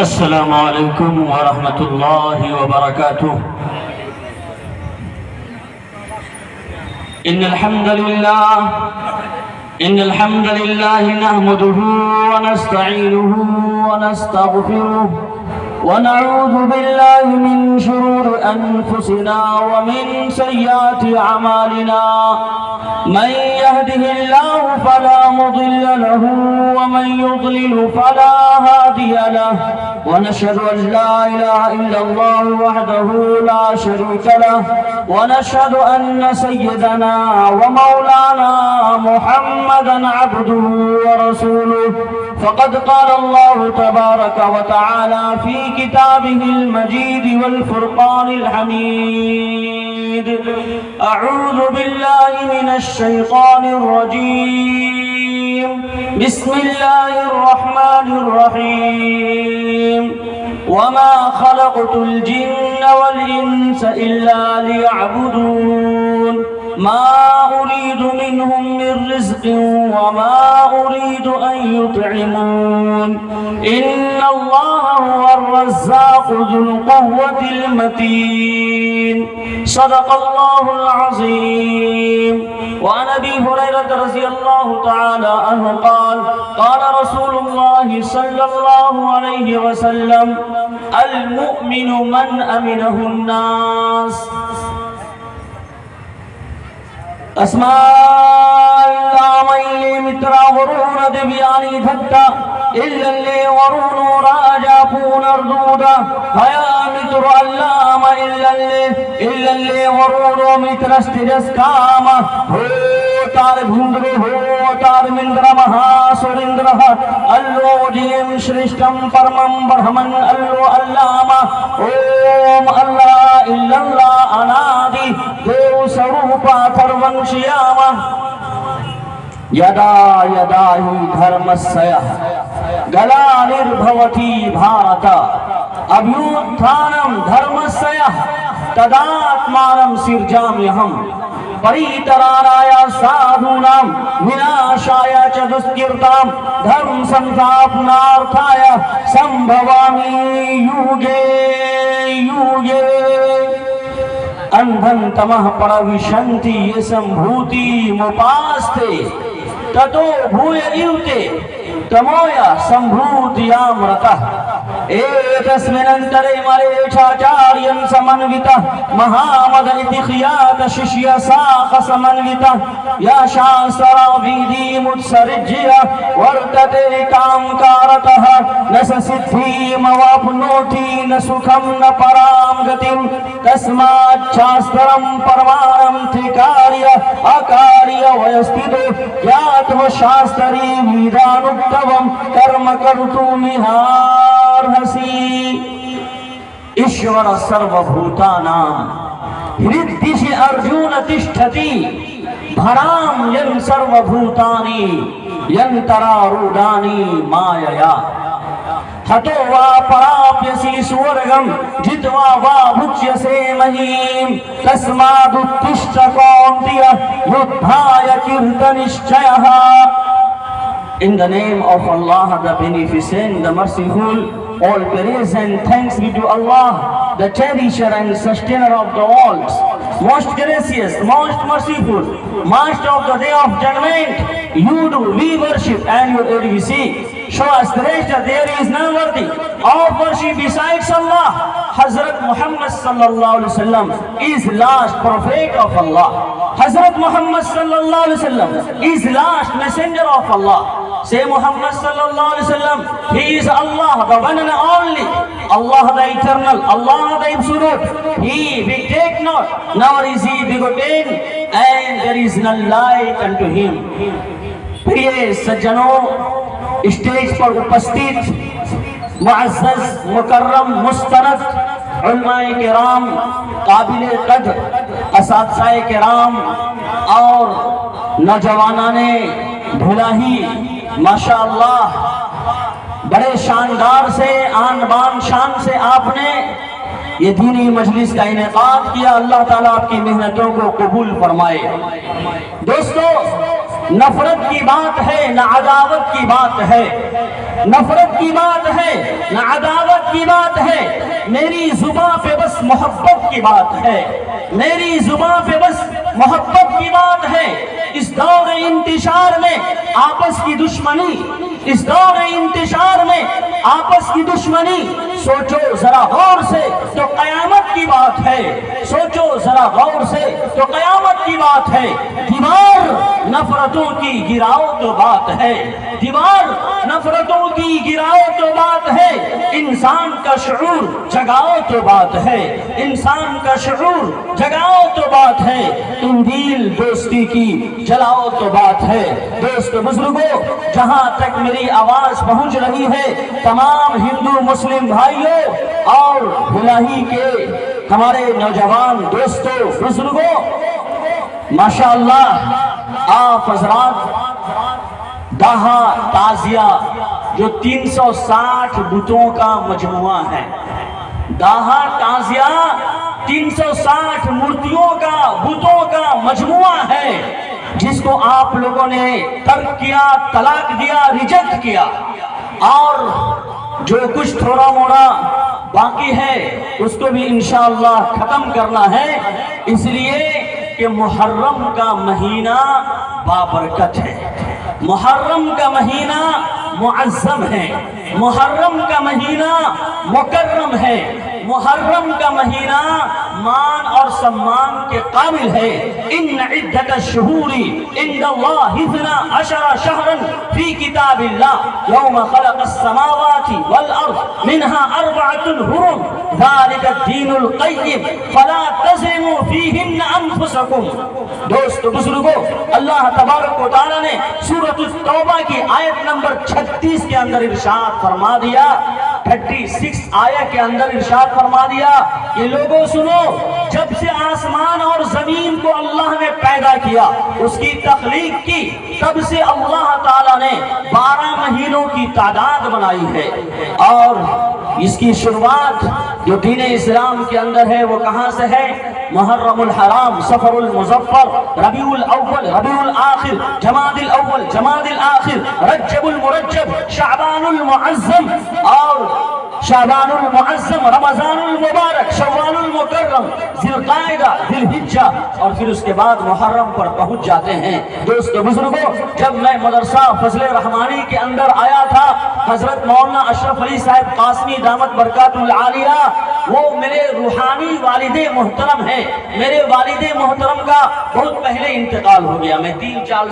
अस्सलामु अलैकुम व रहमतुल्लाहि व बरकातुह। इन्नल हम्दलिल्लाह नहमदुहु व नस्तईनुहु व नस्तगफिरुह व नऊज़ु बिल्लाहि मिन शुरूरि अनफुसिना व मिन सय्यिआति अमालिना। मन यहदिहिल्लाहु फला मुदिल्ल लहु व मन युद्लिल फला हादिय लहु व नशहदु अन ला इलाहा इल्लल्लाह वहदहु ला शरीका लहु व नशहदु अन्न सय्यदना व मौलाना मुहम्मदन अब्दुहु व रसूलुहु। फ़क़द क़ाल अल्लाहु तबारक व तआला फ़ी किताबिहिल मजीद वल फ़ुरक़ानिल हमीद। अऊज़ु बिल्लाहि मिनश शैतानिर रजीम। बिस्मिल्लाहिर रहमानिर रहीम। वमा खलक़तुल जिन्न वल इंस इल्ला लियअबुदून। मा उरीदु मिनहुम मिर रिज़्क़िन वमा उरीदु अन युतइमून। इन्नल्लाहा हुवर रज़्ज़ाक़ु ज़ुल क़ुव्वतिल मतीन। सदक़ल्लाहुल अज़ीम। वअन अबी हुरैरह रज़ियल्लाहु तआला अन्हु क़ाल क़ाल रसूलुल्लाहि सल्लल्लाहु अलैहि वसल्लम अल मुअमिनु मन अमिनहुन नास। अस्माल्लामैले मित्रा वरुण दिव्यानि धत्ता इल्लल्ले वरुण राजा पुनर्दूदा हया मित्र अल्लाम इल्लल्ले वरुण मित्रस्तिरस्काम हो तार भुंद्र हो तार मिंद्र महासुरेंद्र अल्लो जीम श्रेष्ठम परमं ब्रह्मन अल्लो अल्लामा ओम अल्लाह इल्लल्लाह अनादि देव स्वरूपा सर्वंशियामा यदा यदा हि धर्मस्य गलानिर्भवति भारत अभ्युत्थानं धर्मस्य तदात्मानं सिर्जाम्यहम् परितराणाय साधूनां विनाशाय च दुष्कृतां धर्म संस्थापनार्थाय संभवामि युगे युगे। अंधं तमः प्रविशन्ति ये संभूति मुपास्ते ततो भूय युते तमोय संभूतियामृतः। एतस्मिन्नन्तरे मलेच्छाचार्यं समन्वितः महामद इति ख्यात शिष्य साख समन्वितः या शास्त्रविधिमुत्सृज्य वर्तते कामकारतः न स सिद्धिमवाप्नोति न सुखं न परां गतिं। तस्मात् शास्त्रं परमाणं त्रिकार्य अकार्य वयस्थितो ज्ञात्वा शास्त्री विधानुक्तवं कर्म कर्तुमिहार्हसि। ईश्वर सर्वभूतानां हृद्दिशि अर्जुन तिष्ठति भरां यन् सर्वभूतानि यन्तरारूढानि मायया। हतो वा पराप्यसि स्वर्गं जित्वा वा भुक्ष्यसे महीम्। तस्मादुत्तिष्ठ कौन्तेय युद्धाय कीर्तनिश्चयः। In the name of Allah, the Beneficent, the Merciful, all praise and thanks be to Allah, the Cherisher and Sustainer of the worlds, most gracious, most merciful, Master of the Day of Judgment. You do, we worship, and you do we see. Show us the rest that there is none worthy of worship besides Allah. Hazrat Muhammad sallallahu alaihi wasallam is last prophet of Allah. Hazrat Muhammad sallallahu alaihi wasallam is last messenger of Allah. Say Muhammad sallallahu alaihi wasallam, he is Allah, the one and only, Allah the eternal, Allah the absolute. He beget not, nor is he begotten, and there is none like unto him. प्रिय सज्जनों, stage पर उपस्थित मुअज़्ज़ज़ मुकर्रम मुस्तनद उलमाए किराम, काबिले कद्र असातिज़ाए किराम और नौजवानाने भुलाही, माशाअल्लाह बड़े शानदार से आन बान शान से आपने ये दीनी मजलिस का इनेकाद किया। अल्लाह ताला आपकी मेहनतों को कबूल फरमाए। दोस्तों, नफरत की बात है न अदावत की बात है, नफरत की बात है न अदावत कयामत की बात है, मेरी जुबान पे बस मोहब्बत की बात है, मेरी जुबान पे बस मोहब्बत की बात है। इस दौर इंतशार में आपस की दुश्मनी, इस दौर इंतशार में आपस की दुश्मनी, सोचो जरा गौर से तो कयामत की बात है, सोचो जरा गौर से तो कयामत की बात है। दीवार नफरतों की गिराओ तो बात है, दीवार नफरतों की गिराओ तो बात है। इंसान का शऊर जगाओ तो बात है, इंसान का शऊर जगाओ तो बात है। इंजील दोस्ती की जलाओ तो बात है। दोस्त बुजुर्गों, जहां तक मेरी आवाज पहुंच रही है, तमाम हिंदू मुस्लिम भाइयों और भुलाही के हमारे नौजवान दोस्तों बुजुर्गों, माशाअल्लाह आप हजरात दाहा ताजिया जो 360 बुतों का मजमुआ है, दाहा ताजिया 360 मूर्तियों का, बुतों का मजमुआ है, जिसको आप लोगों ने तर्क किया, तलाक दिया, रिजेक्ट किया। और जो कुछ थोड़ा मोड़ा बाकी है उसको भी इंशाअल्लाह खत्म करना है, इसलिए कि मुहर्रम का महीना बाबरकत है, मुहर्रम का महीना मुअज़्ज़म है, मुहर्रम का महीना मुकर्रम है, मुहर्रम का महीना मान और सम्मान के काबिल है। इन इद्दत अश-शुहूरी इंदल्लाहि 12 शहरन फी किताबिल्लाह यौम खलक़स समावाति वल अर्द मिनहा अर्बअतुन हुरुम ज़ालिका दीनुल क़य्यिम फला तज़लिमू फ़ीहिन्न अनफुसकुम। दोस्त बुजुर्गों, अल्लाह तबारक व तआला ने सूरह तौबा की आयत नंबर 36 के अंदर इरशाद फरमा दिया, 36 आयत के अंदर इरशाद फरमा दिया कि लोगों सुनो, जब से आसमान और जमीन को अल्लाह ने पैदा किया, उसकी तख्लीक की, तब से अल्लाह ताला ने 12 महीनों की तादाद बनाई है। और इसकी शुरुआत जो दीन इस्लाम के अंदर है वो कहां से है? मुहर्रमुल हराम, सफरुल मुज़फ्फर, रबीउल अव्वल, रबीउल आखिर, जमादिल अव्वल, जमादिल आखिर, रज्जबुल मुरज्जब, शाबानुल मुअज़्ज़म और शाबानुल मुअज़्ज़म, रमज़ानुल मुबारक, शव्वालुल मुकर्रम, ज़िलक़ाइदा, ज़िलहिज्जा और फिर उसके बाद मुहर्रम पर पहुंच जाते हैं। दोस्तों बुजुर्गों, जब मैं मदरसा फज़ल रहमानी के अंदर आया था, हजरत मौलाना अशरफ अली साहब कासमी दामत बरकातुल आलिया, वो मेरे रूहानी वालिदे मोहतरम हैं। मेरे वालिदे मोहतरम का बहुत पहले इंतकाल हो गया, मैं 3-4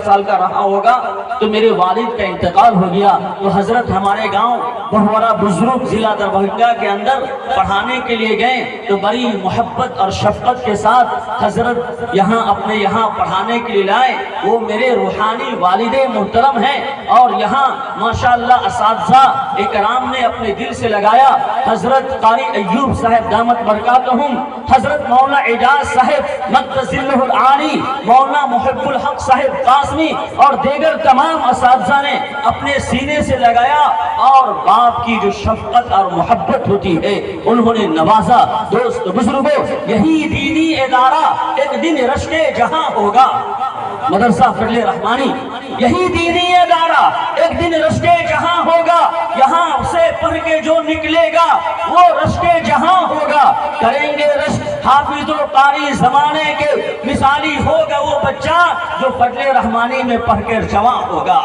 साल का रहा होगा तो मेरे वालिद का इंतकाल हो गया। तो हजरत हमारे गांव बहुवरा बुजुर्ग जिला दरभंगा के अंदर पढ़ाने के लिए गए, तो बड़ी मोहब्बत और शफकत के साथ हजरत अपने यहाँ पढ़ाने के लिए लाए। वो मेरे रूहानी वालिदे मोहतरम हैं और यहाँ माशाअल्लाह असातिज़ा इकराम ने अपने दिल से लगाया। हजरत कारी अय्यूब साहब दामत बरकातहुम, हजरत मौलाना एजाज साहब मक़्दसिल्लहुल आली, मौलाना मुहिब्बुल हक साहब कासमी और दीगर तमाम असातिज़ा ने अपने सीने से लगाया और बाप की जो शफकत और मोहब्बत होती है उन्होंने नवाजा। दोस्त बुजुर्गों, यही दीनी इदारा एक दिन रश्के जहां होगा, मदरसा फज़ल रहमानी, यही दीनी इदारा एक दिन रश्के जहां होगा। यहाँ से पढ़ के जो निकलेगा वो रश्के जहां होगा, करेंगे रश्क हाफिज़ो कारी जमाने के, मिसाली होगा वो बच्चा जो फज़ल रहमानी में पढ़कर जवां होगा।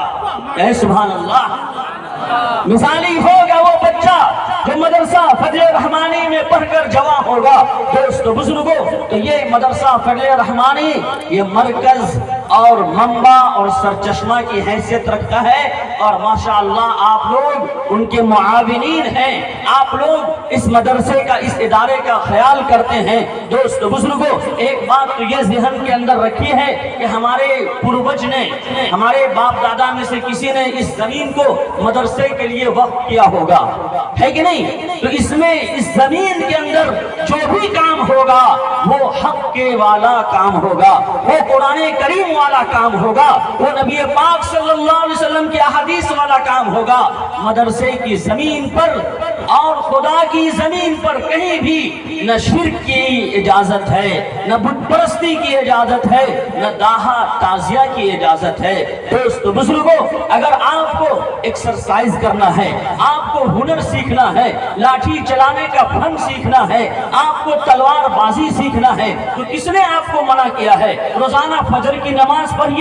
ऐ सुभान अल्लाह, मिसाली होगा वो बच्चा जो मदरसा फज़ल रहमानी में पढ़कर जवां होगा। दोस्तों बुजुर्गों, तो ये मदरसा फज़ल रहमानी ये मरकज और मंबा और सरचश्मा की हैसियत रखता है और माशाअल्लाह आप लोग उनके मुआविनीन हैं, आप लोग इस मदरसे का, इस इदारे का ख्याल करते हैं। दोस्तों बुजुर्गों, एक बात तो ये ज़हन के अंदर रखी है कि हमारे पूर्वज ने, हमारे बाप दादा में से किसी ने इस जमीन को मदरसे के लिए वक्फ किया होगा, है कि नहीं? तो इसमें इस जमीन के अंदर जो भी काम होगा वो हक के वाला काम होगा, वो कुरान करीम वाला काम होगा, वो नबी पाक सल्लल्लाहु अलैहि वसल्लम की अहादीस वाला काम होगा। मदरसे की जमीन पर और खुदा की जमीन पर कहीं भी न शिर्क की इजाजत है, न बुत परस्ती की इजाजत है, न दाहा ताजिया की इजाजत है। दोस्तों बुजुर्गों, अगर आपको एक्सरसाइज करना है, आपको हुनर सीखना है, लाठी चलाने का फन सीखना है, आपको तलवारबाजी सीखना है, तो किसने आपको मना किया है? रोजाना फजर की नमाज पढ़िए।